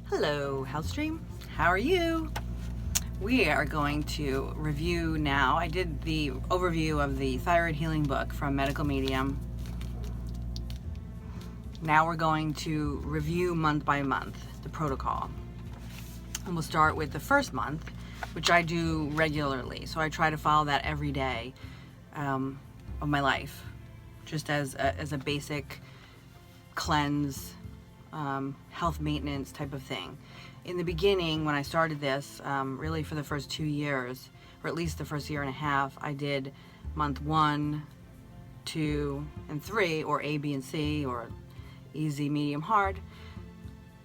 Hello, Hellstream. How are you? We are going to review now. I did the overview of the thyroid healing book from Medical Medium. Now we're going to review month by month the protocol. And we'll start with the first month, which I do regularly. So I try to follow that every day of my life, just as a basic cleanse, health maintenance type of thing. In the beginning, when I started this, really for the first 2 years, or at least the first year and a half, I did month 1, 2, and 3, or A, B, and C, or easy, medium, hard,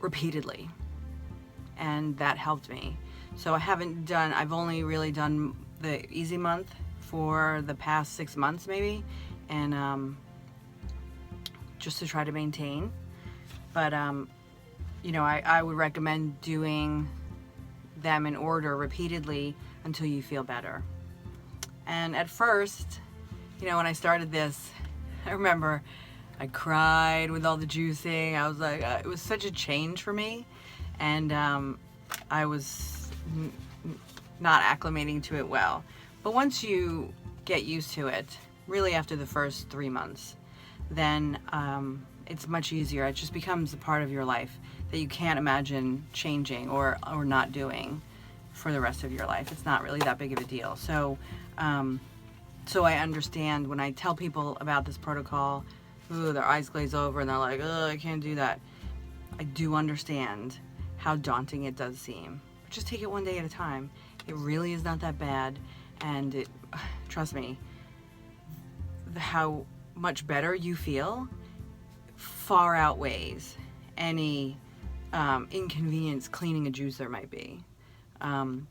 repeatedly. And that helped me. So I've only really done the easy month for the past 6 months maybe, and just to try to maintain. But I would recommend doing them in order repeatedly until you feel better. And at first, when I started this, I remember I cried with all the juicing. I was like, it was such a change for me, and I was not acclimating to it well. But once you get used to it, really after the first 3 months, then it's much easier. It just becomes a part of your life that you can't imagine changing or not doing for the rest of your life. It's not really that big of a deal. So I understand when I tell people about this protocol, their eyes glaze over and they're like, I can't do that. I do understand how daunting it does seem. But just take it one day at a time. It really is not that bad, and trust me, how much better you feel far outweighs any inconvenience cleaning a juice there might be. And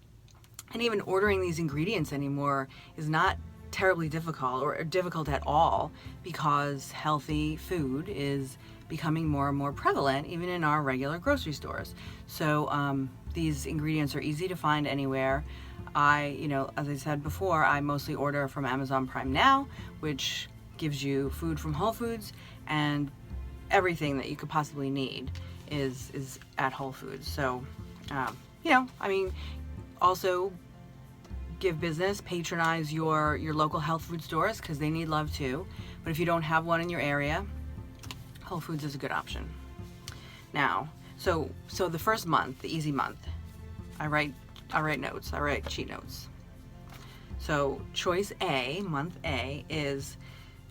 even ordering these ingredients anymore is not terribly difficult or difficult at all, because healthy food is becoming more and more prevalent even in our regular grocery stores. So these ingredients are easy to find anywhere. As I said before, I mostly order from Amazon Prime Now, which gives you food from Whole Foods, and everything that you could possibly need is at Whole Foods. So, also give business, patronize your local health food stores, because they need love too. But if you don't have one in your area, Whole Foods is a good option. Now, so the first month, the easy month, I write notes. I write cheat notes. So choice A, month A, is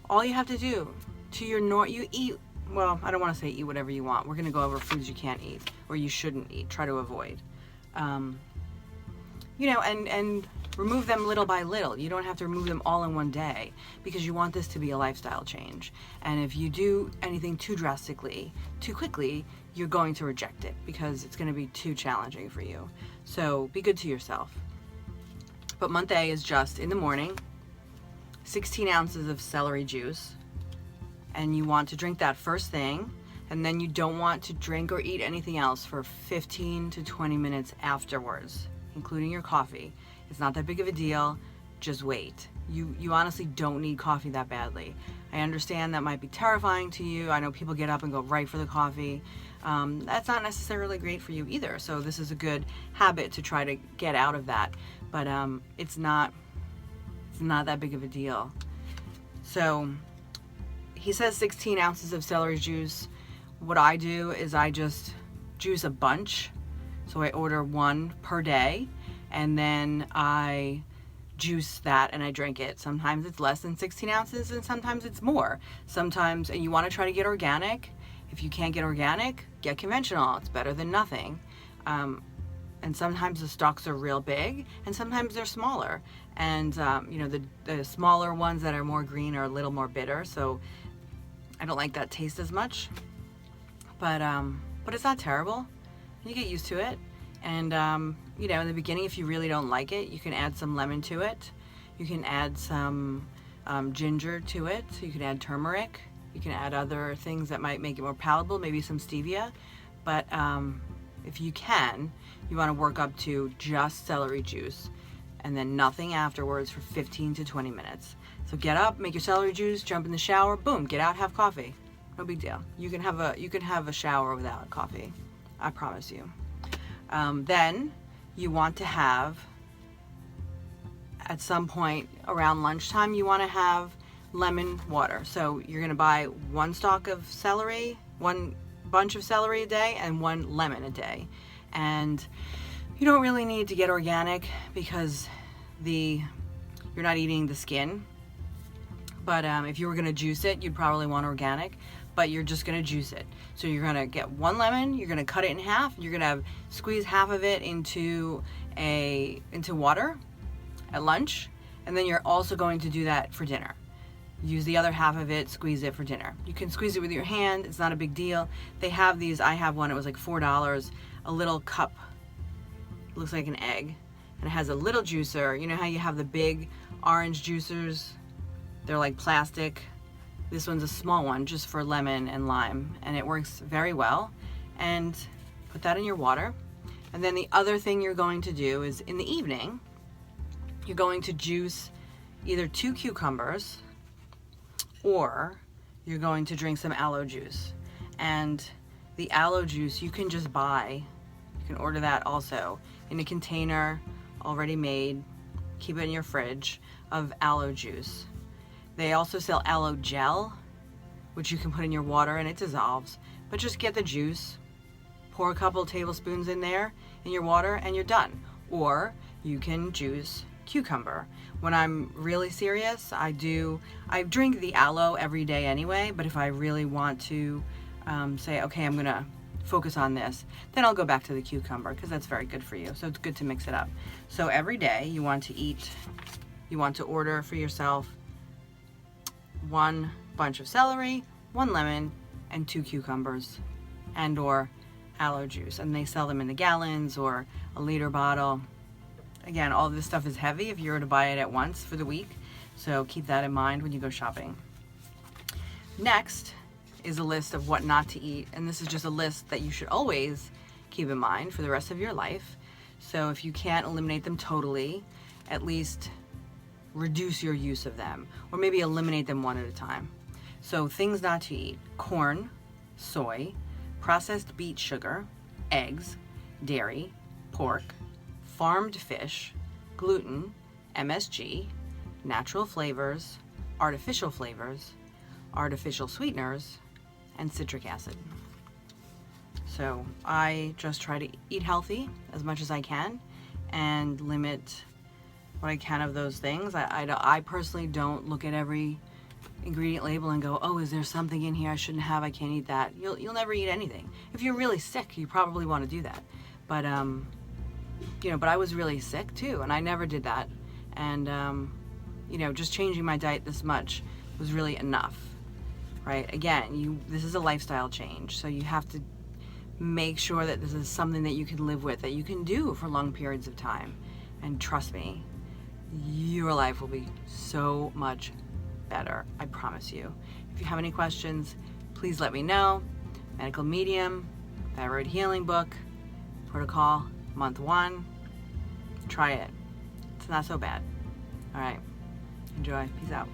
all you have to do to you eat. Well, I don't want to say eat whatever you want. We're going to go over foods you can't eat or you shouldn't eat. Try to avoid. And remove them little by little. You don't have to remove them all in one day, because you want this to be a lifestyle change. And if you do anything too drastically, too quickly, you're going to reject it, because it's going to be too challenging for you. So be good to yourself. But month A is just in the morning, 16 ounces of celery juice. And you want to drink that first thing, and then you don't want to drink or eat anything else for 15 to 20 minutes afterwards, including your coffee. It's not that big of a deal. Just wait. You honestly don't need coffee that badly. I understand that might be terrifying to you. I know people get up and go right for the coffee. That's not necessarily great for you either. So this is a good habit to try to get out of that. But it's not that big of a deal. So he says 16 ounces of celery juice. What I do is I just juice a bunch. So I order 1 per day, and then I juice that and I drink it. Sometimes it's less than 16 ounces and sometimes it's more. Sometimes, and you want to try to get organic. If you can't get organic, get conventional. It's better than nothing. And sometimes the stalks are real big, and sometimes they're smaller. And the smaller ones that are more green are a little more bitter, so I don't like that taste as much. But it's not terrible. You get used to it. And in the beginning, if you really don't like it, you can add some lemon to it. You can add some ginger to it. You can add turmeric. You can add other things that might make it more palatable, maybe some stevia. But if you can, you want to work up to just celery juice, and then nothing afterwards for 15 to 20 minutes. So get up, make your celery juice, jump in the shower, boom, get out, have coffee. No big deal. You can have a shower without coffee. I promise you. Then you want to have, at some point around lunchtime, you want to have lemon water. So you're going to buy one stalk of celery, one bunch of celery a day, and one lemon a day. And you don't really need to get organic because you're not eating the skin. But if you were going to juice it, you'd probably want organic, but you're just going to juice it. So you're going to get one lemon, you're going to cut it in half, you're going to squeeze half of it into water at lunch, and then you're also going to do that for dinner. Use the other half of it, squeeze it for dinner. You can squeeze it with your hand, it's not a big deal. They have these, I have one, it was like $4, a little cup, looks like an egg, and it has a little juicer. You know how you have the big orange juicers? They're like plastic. This one's a small one just for lemon and lime, and it works very well. And put that in your water. And then the other thing you're going to do is in the evening, you're going to juice either 2 cucumbers, or you're going to drink some aloe juice. And the aloe juice you can just buy. You can order that also in a container already made. Keep it in your fridge of aloe juice. They also sell aloe gel, which you can put in your water and it dissolves. But just get the juice, pour a couple tablespoons in there in your water, and you're done. Or you can juice cucumber. When I'm really serious, I drink the aloe every day anyway, but if I really want to say, okay, I'm gonna focus on this, then I'll go back to the cucumber because that's very good for you. So it's good to mix it up. So every day you want to order for yourself 1 bunch of celery, 1 lemon, and 2 cucumbers, and or aloe juice. And they sell them in the gallons or a liter bottle. Again, all of this stuff is heavy if you were to buy it at once for the week, so keep that in mind when you go shopping. Next is a list of what not to eat, and this is just a list that you should always keep in mind for the rest of your life. So if you can't eliminate them totally, at least reduce your use of them, or maybe eliminate them one at a time. So things not to eat: corn, soy, processed beet sugar, eggs, dairy, pork, farmed fish, gluten, MSG, natural flavors, artificial sweeteners, and citric acid. So I just try to eat healthy as much as I can and limit what I can of those things. I personally don't look at every ingredient label and go, oh, is there something in here I shouldn't have? I can't eat that. You'll never eat anything. If you're really sick, you probably want to do that. But but I was really sick too, and I never did that. And just changing my diet this much was really enough, right? Again, this is a lifestyle change, so you have to make sure that this is something that you can live with, that you can do for long periods of time. And trust me, your life will be so much better, I promise you. If you have any questions, please let me know. Medical Medium, Thyroid Healing Book, Protocol, month 1. Try it. It's not so bad. All right. Enjoy. Peace out.